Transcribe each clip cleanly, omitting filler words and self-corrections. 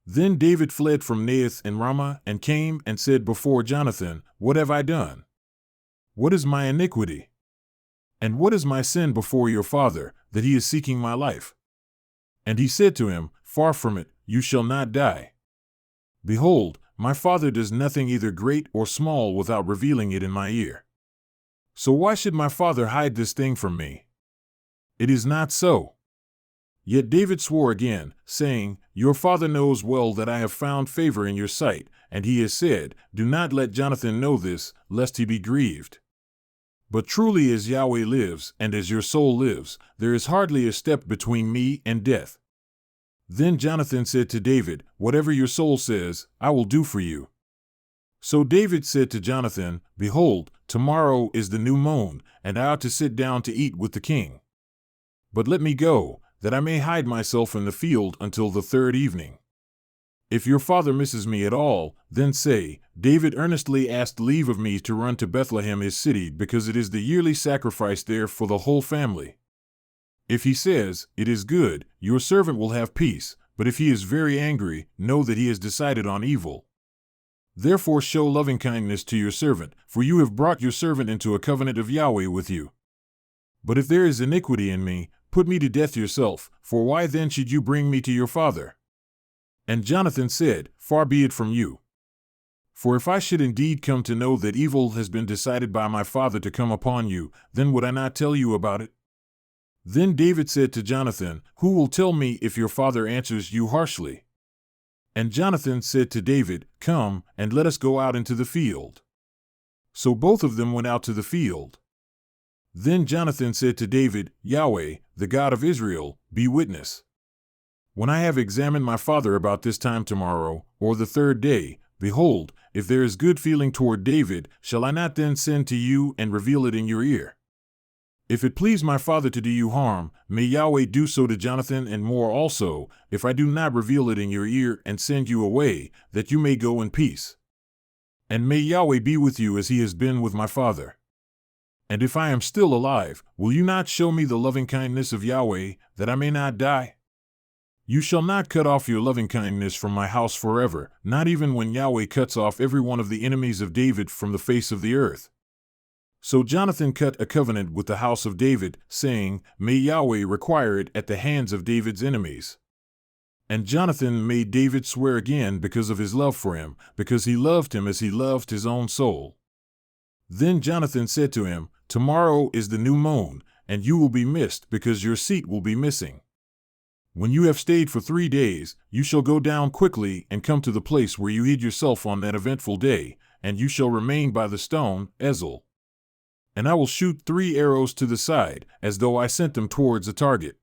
Then David fled from Naioth and Ramah and came and said before Jonathan, What have I done? What is my iniquity? And what is my sin before your father, that he is seeking my life? And he said to him, Far from it, you shall not die. Behold, my father does nothing either great or small without revealing it in my ear. So why should my father hide this thing from me? It is not so. Yet David swore again, saying, Your father knows well that I have found favor in your sight, and he has said, Do not let Jonathan know this, lest he be grieved. But truly as Yahweh lives, and as your soul lives, there is hardly a step between me and death. Then Jonathan said to David, Whatever your soul says, I will do for you. So David said to Jonathan, Behold, tomorrow is the new moon, and I ought to sit down to eat with the king. But let me go, that I may hide myself in the field until the third evening. If your father misses me at all, then say, David earnestly asked leave of me to run to Bethlehem his city, because it is the yearly sacrifice there for the whole family. If he says, It is good, your servant will have peace, but if he is very angry, know that he has decided on evil. Therefore show lovingkindness to your servant, for you have brought your servant into a covenant of Yahweh with you. But if there is iniquity in me, put me to death yourself, for why then should you bring me to your father? And Jonathan said, Far be it from you. For if I should indeed come to know that evil has been decided by my father to come upon you, then would I not tell you about it? Then David said to Jonathan, Who will tell me if your father answers you harshly? And Jonathan said to David, Come, and let us go out into the field. So both of them went out to the field. Then Jonathan said to David, Yahweh, the God of Israel, be witness. When I have examined my father about this time tomorrow, or the third day, behold, if there is good feeling toward David, shall I not then send to you and reveal it in your ear? If it please my father to do you harm, may Yahweh do so to Jonathan and more also, if I do not reveal it in your ear and send you away, that you may go in peace. And may Yahweh be with you as he has been with my father. And if I am still alive, will you not show me the lovingkindness of Yahweh, that I may not die? You shall not cut off your lovingkindness from my house forever, not even when Yahweh cuts off every one of the enemies of David from the face of the earth. So Jonathan cut a covenant with the house of David, saying, May Yahweh require it at the hands of David's enemies. And Jonathan made David swear again because of his love for him, because he loved him as he loved his own soul. Then Jonathan said to him, Tomorrow is the new moon, and you will be missed because your seat will be missing. When you have stayed for 3 days, you shall go down quickly and come to the place where you hid yourself on that eventful day, and you shall remain by the stone, Ezel. And I will shoot 3 arrows to the side, as though I sent them towards a target.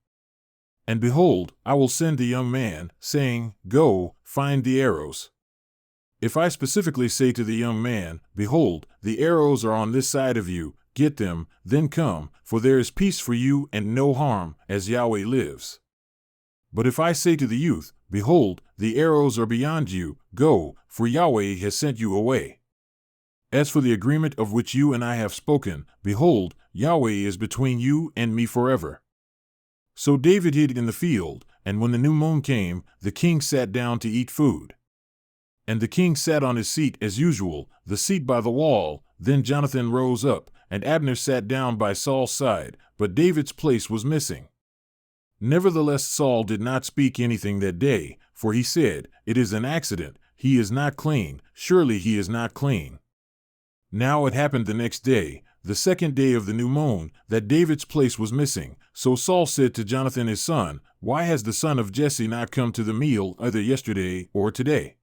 And behold, I will send the young man, saying, Go, find the arrows. If I specifically say to the young man, Behold, the arrows are on this side of you, get them, then come, for there is peace for you and no harm, as Yahweh lives. But if I say to the youth, Behold, the arrows are beyond you, go, for Yahweh has sent you away. As for the agreement of which you and I have spoken, behold, Yahweh is between you and me forever. So David hid in the field, and when the new moon came, the king sat down to eat food. And the king sat on his seat as usual, the seat by the wall. Then Jonathan rose up, and Abner sat down by Saul's side, but David's place was missing. Nevertheless Saul did not speak anything that day, for he said, It is an accident, he is not clean, surely he is not clean. Now it happened the next day, the second day of the new moon, that David's place was missing. So Saul said to Jonathan his son, Why has the son of Jesse not come to the meal either yesterday or today?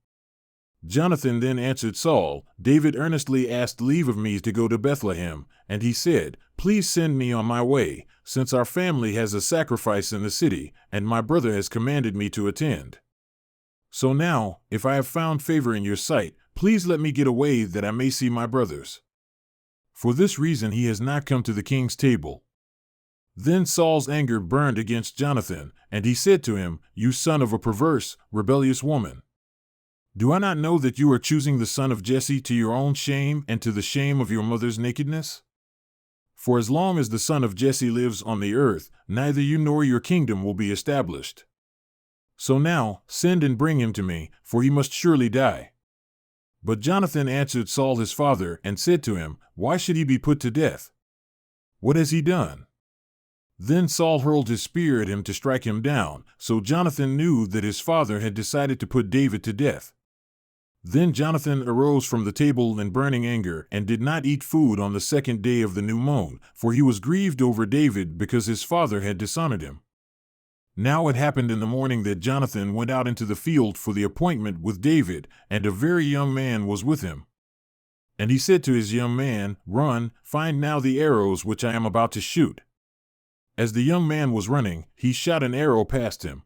Jonathan then answered Saul, David earnestly asked leave of me to go to Bethlehem, and he said, Please send me on my way, since our family has a sacrifice in the city, and my brother has commanded me to attend. So now, if I have found favor in your sight, please let me get away that I may see my brothers. For this reason he has not come to the king's table. Then Saul's anger burned against Jonathan, and he said to him, You son of a perverse, rebellious woman. Do I not know that you are choosing the son of Jesse to your own shame and to the shame of your mother's nakedness? For as long as the son of Jesse lives on the earth, neither you nor your kingdom will be established. So now, send and bring him to me, for he must surely die. But Jonathan answered Saul his father and said to him, Why should he be put to death? What has he done? Then Saul hurled his spear at him to strike him down, so Jonathan knew that his father had decided to put David to death. Then Jonathan arose from the table in burning anger and did not eat food on the 2nd day of the new moon, for he was grieved over David because his father had dishonored him. Now it happened in the morning that Jonathan went out into the field for the appointment with David, and a very young man was with him. And he said to his young man, Run, find now the arrows which I am about to shoot. As the young man was running, he shot an arrow past him.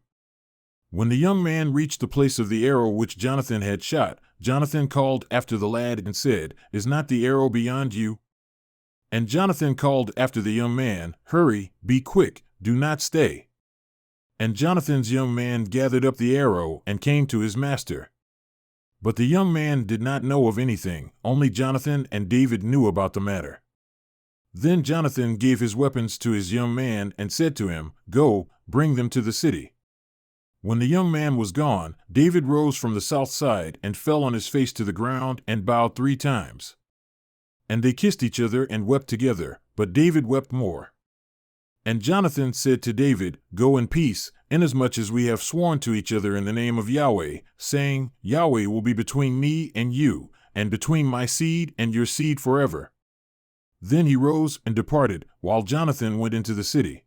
When the young man reached the place of the arrow which Jonathan had shot, Jonathan called after the lad and said, Is not the arrow beyond you? And Jonathan called after the young man, Hurry, be quick, do not stay. And Jonathan's young man gathered up the arrow and came to his master. But the young man did not know of anything, only Jonathan and David knew about the matter. Then Jonathan gave his weapons to his young man and said to him, Go, bring them to the city. When the young man was gone, David rose from the south side and fell on his face to the ground and bowed 3 times. And they kissed each other and wept together, but David wept more. And Jonathan said to David, Go in peace, inasmuch as we have sworn to each other in the name of Yahweh, saying, Yahweh will be between me and you, and between my seed and your seed forever. Then he rose and departed, while Jonathan went into the city.